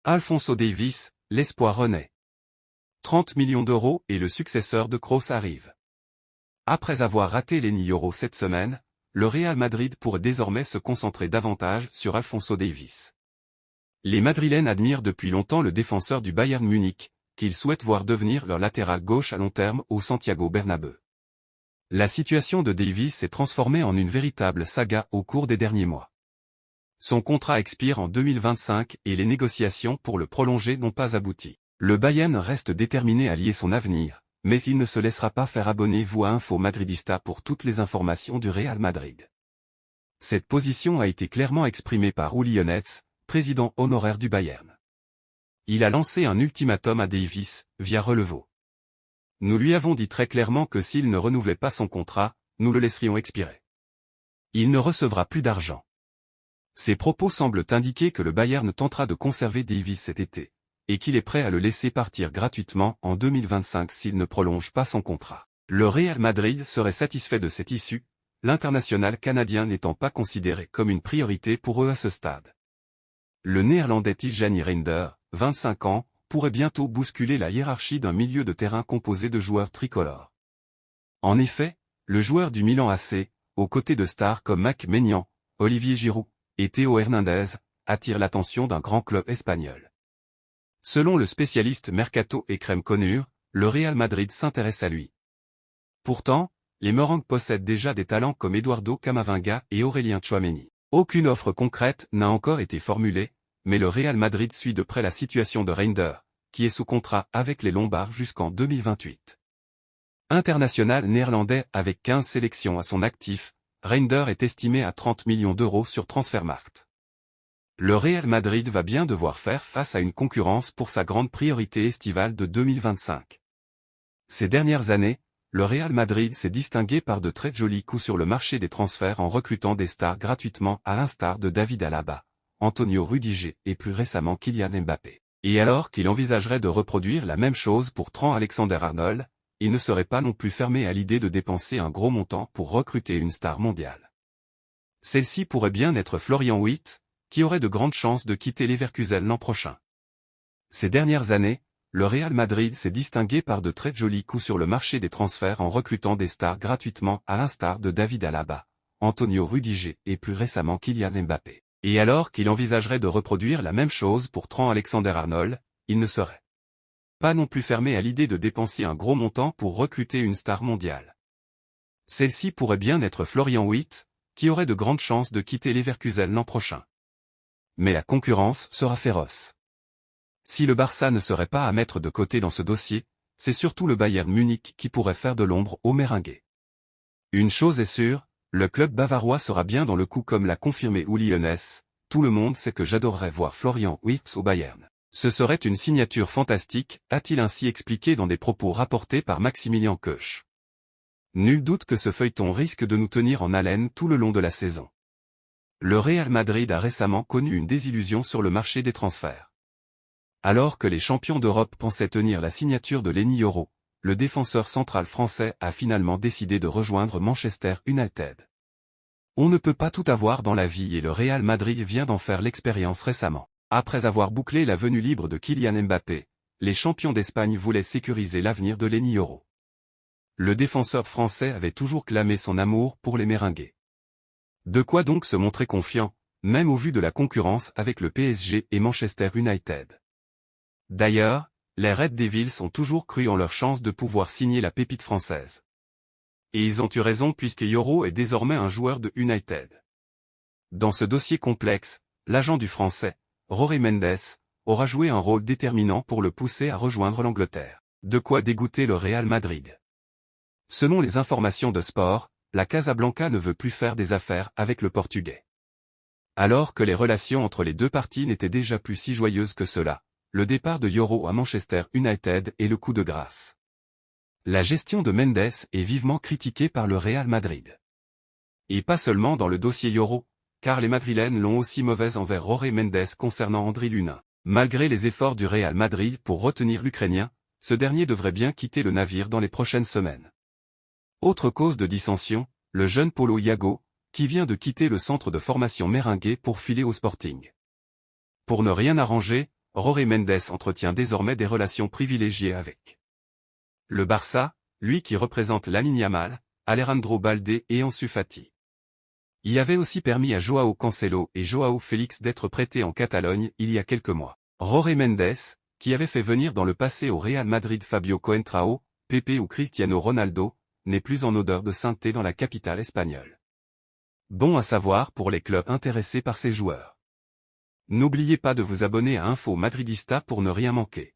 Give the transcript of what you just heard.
Alphonso Davies, l'espoir renaît. 30 millions d'euros et le successeur de Kroos arrive. Après avoir raté les Euros cette semaine, le Real Madrid pourrait désormais se concentrer davantage sur Alphonso Davies. Les Madrilènes admirent depuis longtemps le défenseur du Bayern Munich, qu'ils souhaitent voir devenir leur latéral gauche à long terme au Santiago Bernabéu. La situation de Davies s'est transformée en une véritable saga au cours des derniers mois. Son contrat expire en 2025 et les négociations pour le prolonger n'ont pas abouti. Le Bayern reste déterminé à lier son avenir, mais il ne se laissera pas faire. Abonnez-vous à Info Madridista pour toutes les informations du Real Madrid. Cette position a été clairement exprimée par Uli Hoeneß, président honoraire du Bayern. Il a lancé un ultimatum à Davies, via Relevo. Nous lui avons dit très clairement que s'il ne renouvelait pas son contrat, nous le laisserions expirer. Il ne recevra plus d'argent. Ces propos semblent indiquer que le Bayern tentera de conserver Davies cet été, et qu'il est prêt à le laisser partir gratuitement en 2025 s'il ne prolonge pas son contrat. Le Real Madrid serait satisfait de cette issue, l'international canadien n'étant pas considéré comme une priorité pour eux à ce stade. Le néerlandais Tijjani Reinder, 25 ans, pourrait bientôt bousculer la hiérarchie d'un milieu de terrain composé de joueurs tricolores. En effet, le joueur du Milan AC, aux côtés de stars comme Marc Maignan, Olivier Giroud et Théo Hernandez, attire l'attention d'un grand club espagnol. Selon le spécialiste Mercato et Crème Connure, le Real Madrid s'intéresse à lui. Pourtant, les Merengues possèdent déjà des talents comme Eduardo Camavinga et Aurélien Tchouaméni. Aucune offre concrète n'a encore été formulée, mais le Real Madrid suit de près la situation de Reinder, qui est sous contrat avec les Lombards jusqu'en 2028. International néerlandais avec 15 sélections à son actif, Reinder est estimé à 30 millions d'euros sur Transfermarkt. Le Real Madrid va bien devoir faire face à une concurrence pour sa grande priorité estivale de 2025. Ces dernières années, le Real Madrid s'est distingué par de très jolis coups sur le marché des transferts en recrutant des stars gratuitement à l'instar de David Alaba, Antonio Rudiger et plus récemment Kylian Mbappé. Et alors qu'il envisagerait de reproduire la même chose pour Trent Alexander-Arnold, il ne serait pas non plus fermé à l'idée de dépenser un gros montant pour recruter une star mondiale. Celle-ci pourrait bien être Florian Wirtz, qui aurait de grandes chances de quitter Leverkusen l'an prochain. Ces dernières années, le Real Madrid s'est distingué par de très jolis coups sur le marché des transferts en recrutant des stars gratuitement à l'instar de David Alaba, Antonio Rudiger et plus récemment Kylian Mbappé. Et alors qu'il envisagerait de reproduire la même chose pour Trent Alexander-Arnold, il ne serait pas non plus fermé à l'idée de dépenser un gros montant pour recruter une star mondiale. Celle-ci pourrait bien être Florian Wirtz, qui aurait de grandes chances de quitter Leverkusen l'an prochain. Mais la concurrence sera féroce. Si le Barça ne serait pas à mettre de côté dans ce dossier, c'est surtout le Bayern Munich qui pourrait faire de l'ombre aux Merengues. Une chose est sûre, le club bavarois sera bien dans le coup comme l'a confirmé Uli Hoeneß, tout le monde sait que j'adorerais voir Florian Wirtz au Bayern. Ce serait une signature fantastique, a-t-il ainsi expliqué dans des propos rapportés par Maximilian Koch. Nul doute que ce feuilleton risque de nous tenir en haleine tout le long de la saison. Le Real Madrid a récemment connu une désillusion sur le marché des transferts. Alors que les champions d'Europe pensaient tenir la signature de Lenny Yoro, le défenseur central français a finalement décidé de rejoindre Manchester United. On ne peut pas tout avoir dans la vie et le Real Madrid vient d'en faire l'expérience récemment. Après avoir bouclé la venue libre de Kylian Mbappé, les champions d'Espagne voulaient sécuriser l'avenir de Lenny Yoro. Le défenseur français avait toujours clamé son amour pour les Merengues. De quoi donc se montrer confiant, même au vu de la concurrence avec le PSG et Manchester United. D'ailleurs, les Red Devils ont toujours cru en leur chance de pouvoir signer la pépite française. Et ils ont eu raison puisque Yoro est désormais un joueur de United. Dans ce dossier complexe, l'agent du Français, Jorge Mendes, aura joué un rôle déterminant pour le pousser à rejoindre l'Angleterre. De quoi dégoûter le Real Madrid. Selon les informations de Sport, la Casablanca ne veut plus faire des affaires avec le Portugais. Alors que les relations entre les deux parties n'étaient déjà plus si joyeuses que cela, le départ de Yoro à Manchester United est le coup de grâce. La gestion de Mendes est vivement critiquée par le Real Madrid. Et pas seulement dans le dossier Yoro, car les Madrilènes l'ont aussi mauvaise envers Jorge Mendes concernant Andriy Lunin. Malgré les efforts du Real Madrid pour retenir l'Ukrainien, ce dernier devrait bien quitter le navire dans les prochaines semaines. Autre cause de dissension, le jeune Paulo Iago, qui vient de quitter le centre de formation merengue pour filer au Sporting. Pour ne rien arranger, Jorge Mendes entretient désormais des relations privilégiées avec le Barça, lui qui représente Lamine Yamal, Alejandro Balde et Ansu Fati. Il avait aussi permis à Joao Cancelo et Joao Félix d'être prêtés en Catalogne il y a quelques mois. Jorge Mendes, qui avait fait venir dans le passé au Real Madrid Fabio Coentrao, Pepe ou Cristiano Ronaldo, n'est plus en odeur de sainteté dans la capitale espagnole. Bon à savoir pour les clubs intéressés par ces joueurs. N'oubliez pas de vous abonner à Info Madridista pour ne rien manquer.